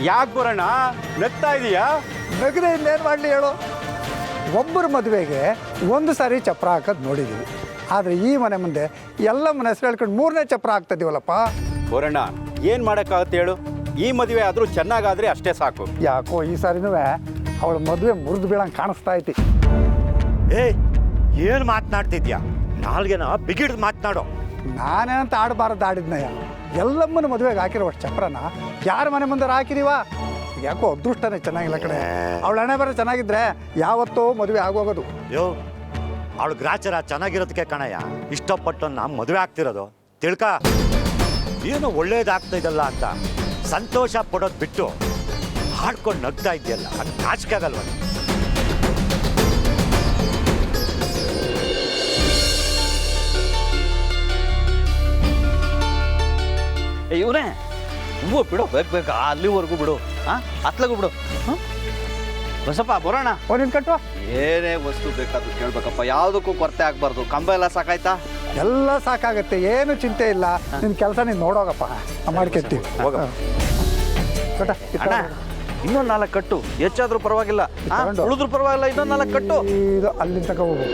ಯಾಕೆ ಬರೋಣ ನಗ್ತಾ ಇದೀಯಾ? ನಗದೆ ಇನ್ನೇನು ಮಾಡಲಿ ಹೇಳು. ಒಬ್ಬರ ಮದುವೆಗೆ ಒಂದು ಸಾರಿ ಚಪ್ರ ಹಾಕೋದು ನೋಡಿದ್ದೀವಿ, ಆದರೆ ಈ ಮನೆ ಮುಂದೆ ಎಲ್ಲ ಮನೆ ಹೆಸರು ಹೇಳ್ಕೊಂಡು ಮೂರನೇ ಚಪ್ರ ಹಾಕ್ತಿದ್ದೀವಲ್ಲಪ್ಪ. ಬರೋಣ ಏನು ಮಾಡೋಕ್ಕಾಗತ್ತೆ ಹೇಳು? ಈ ಮದುವೆ ಆದರೂ ಚೆನ್ನಾಗಾದ್ರೆ ಅಷ್ಟೇ ಸಾಕು. ಯಾಕೋ ಈ ಸಾರಿನೂ ಅವಳ ಮದುವೆ ಮುರಿದು ಬೀಳಂಗೆ ಕಾಣಿಸ್ತಾ ಐತಿ. ಏನು ಮಾತನಾಡ್ತಿದ್ಯಾ? ನಾಲ್ಗೆನ ಬಿಗಿಡ್ದು ಮಾತನಾಡೋ. ನಾನೇನಂತ ಆಡಬಾರದು ಆಡಿದ್ನಯ್ಯ. ಎಲ್ಲಮ್ಮನ ಮದುವೆಗೆ ಹಾಕಿರೋ ಅಷ್ಟು ಚಪ್ರನ ಯಾರ ಮನೆ ಮುಂದೆ ಹಾಕಿದೀವ? ಯಾಕೋ ಅದೃಷ್ಟನೇ ಚೆನ್ನಾಗಿಲ್ಲ ಕಡೆ. ಅವಳ ಹಣೆ ಬರೋ ಚೆನ್ನಾಗಿದ್ರೆ ಯಾವತ್ತೋ ಮದುವೆ ಆಗೋಗೋದು. ಅವಳು ಗ್ರಾಚಾರ ಚೆನ್ನಾಗಿರೋದಕ್ಕೆ ಕಣಯ್ಯ ಇಷ್ಟಪಟ್ಟನ್ನ ಮದುವೆ ಆಗ್ತಿರೋದು. ತಿಳ್ಕ, ಏನೋ ಒಳ್ಳೇದಾಗ್ತಾ ಇದಲ್ಲ ಅಂತ ಸಂತೋಷ ಪಡೋದು ಬಿಟ್ಟು ಹಾಡ್ಕೊಂಡು ನಗ್ತಾ ಇದೆಯಲ್ಲ, ಅದು ನಾಚಿಕೆ ಆಗಲ್ವ? ಇವನೇ ಹೂವು ಬಿಡು, ಬೇಕು ಅಲ್ಲಿವರೆಗೂ ಬಿಡು. ಅತ್ಲಗೂ ಬಿಡು. ಬಸಪ್ಪ ಬರೋಣ. ನಿನ್ ಕಟ್ಟುವ ಏನೇ ವಸ್ತು ಬೇಕಾದ್ರೂ ಕೇಳ್ಬೇಕಪ್ಪ, ಯಾವುದಕ್ಕೂ ಕೊರತೆ ಆಗ್ಬಾರ್ದು. ಕಂಬ ಎಲ್ಲ ಸಾಕಾಯ್ತಾ? ಎಲ್ಲ ಸಾಕಾಗತ್ತೆ, ಏನು ಚಿಂತೆ ಇಲ್ಲ. ನಿನ್ನ ಕೆಲಸ ನೀನು ನೋಡೋಗಪ್ಪ, ಮಾಡ್ಕೊತೀವಿ. ಅಣ್ಣ ಇನ್ನೊಂದು 4 ಕಟ್ಟು, ಹೆಚ್ಚಾದ್ರೂ ಪರವಾಗಿಲ್ಲ, ಉಳಿದ್ರೂ ಪರವಾಗಿಲ್ಲ. ಇನ್ನೊಂದು 4 ಕಟ್ಟು. ಇದು ಅಲ್ಲಿಂದ ತಗೋ ಹೋಗು.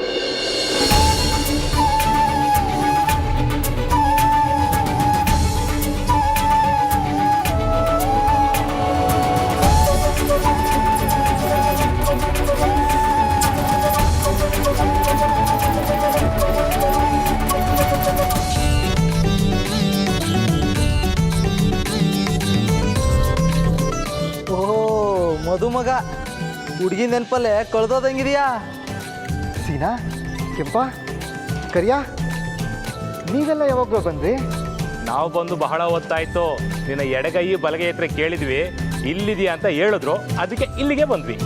ಮದುಮಗ ಹುಡುಗಿ ನೆನಪಲ್ಲೇ ಕಳ್ದೋದಂಗಿದೆಯಾ? ಸೀನಾ, ಕೆಂಪ, ಕರಿಯಾ, ನೀವೆಲ್ಲ ಯಾವಾಗ ಬಂದ್ರಿ? ನಾವು ಬಂದು ಬಹಳ ಹೊತ್ತಾಯ್ತು. ನಿನ್ನ ಎಡಗೈ ಬಲಗೈ ಹತ್ರ ಕೇಳಿದ್ವಿ, ಇಲ್ಲಿದೆಯಾ ಅಂತ ಹೇಳಿದ್ರು, ಅದಕ್ಕೆ ಇಲ್ಲಿಗೆ ಬಂದ್ವಿ.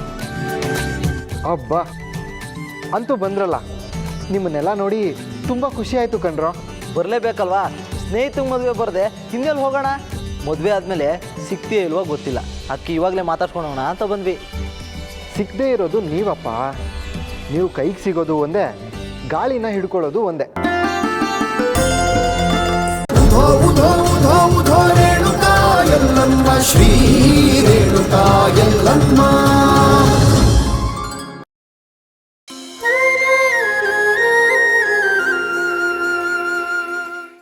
ಅಬ್ಬಾ, ಅಂತೂ ಬಂದ್ರಲ್ಲ. ನಿಮ್ಮನ್ನೆಲ್ಲ ನೋಡಿ ತುಂಬ ಖುಷಿ ಆಯಿತು ಕಣ್ರೋ. ಬರಲೇಬೇಕಲ್ವಾ? ಸ್ನೇಹಿತಂಗೆ ಮದುವೆ ಬರದೆ ಹಿಂದೆಲ್ಲಿ ಹೋಗೋಣ? ಮದುವೆ ಆದಮೇಲೆ ಸಿಗ್ತೀಯೋ ಇಲ್ವೋ ಗೊತ್ತಿಲ್ಲ, ಅದಕ್ಕೆ ಇವಾಗಲೇ ಮಾತಾಡ್ಸ್ಕೊಳೋಣ ಅಂತ ಬಂದ್ವಿ. ಸಿಗದೇ ಇರೋದು ನೀವಪ್ಪ. ನೀವು ಕೈಗೆ ಸಿಗೋದು ಒಂದೇ, ಗಾಳಿನ ಹಿಡ್ಕೊಳ್ಳೋದು ಒಂದೇ. ರೇಣುಕಾ ಎಲ್ಲಮ್ಮ ಶ್ರೀ